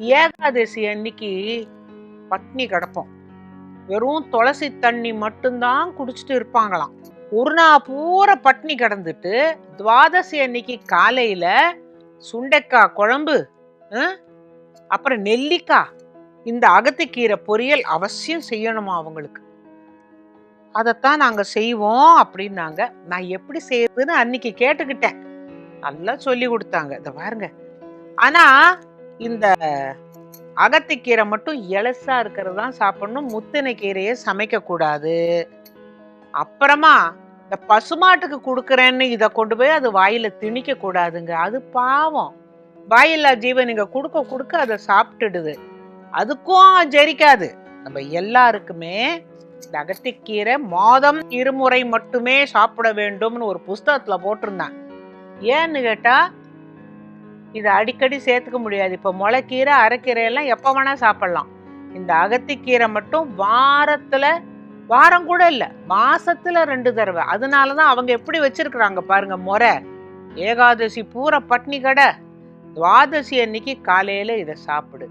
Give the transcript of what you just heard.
ஏகாதசி அன்னைக்கு பட்னி கிடப்போம். வெறும் துளசி தண்ணி மட்டும்தான் குடிச்சிட்டு இருப்பாங்களாம். ஒரு நாள் பூரா பட்னி கிடந்துட்டு துவாதசி அன்னைக்கு காலையில சுண்டைக்காய் குழம்பு, அப்புறம் நெல்லிக்காய், இந்த அகத்திக்கீரை பொரியல் அவசியம் செய்யணுமா அவங்களுக்கு. அதைத்தான் நாங்க செய்வோம் அப்படின்னாங்க. நான் எப்படி செய்யறதுன்னு அன்னைக்கு கேட்டுக்கிட்டேன். நல்லா சொல்லி கொடுத்தாங்க. இத பாருங்க. ஆனா இந்த அகத்திக்கீரை மட்டும் எலசா இருக்கிறதான் சாப்பிடணும். முத்தின கீரையை சமைக்க கூடாது. அப்புறமா இந்த பசுமாட்டுக்கு கொடுக்கறேன்னு இதை கொண்டு போய் அது வாயில திணிக்க கூடாதுங்க. அது பாவம். வாயில்லா ஜீவன் நீங்க கொடுக்க கொடுக்க அதை சாப்பிட்டுடுது. அதுக்கும் ஜெரிக்காது. நம்ம எல்லாருக்குமே இந்த அகத்திக்கீரை மாதம் 2 முறை மட்டுமே சாப்பிட வேண்டும்னு ஒரு புஸ்தகத்துல போட்டிருந்தேன். ஏன்னு கேட்டா இதை அடிக்கடி சேர்த்துக்க முடியாது. இப்ப முளைக்கீரை, அரைக்கீரை எல்லாம் எப்ப வேணா சாப்பிடலாம். இந்த அகத்திக்கீரை மட்டும் வாரம் கூட இல்ல, மாசத்துல 2 தடவை. அதனாலதான் அவங்க எப்படி வச்சிருக்கிறாங்க பாருங்க முறை. ஏகாதசி பூரா பட்னி கடை, துவாதசி அன்னைக்கு காலையில இதை சாப்பிடு.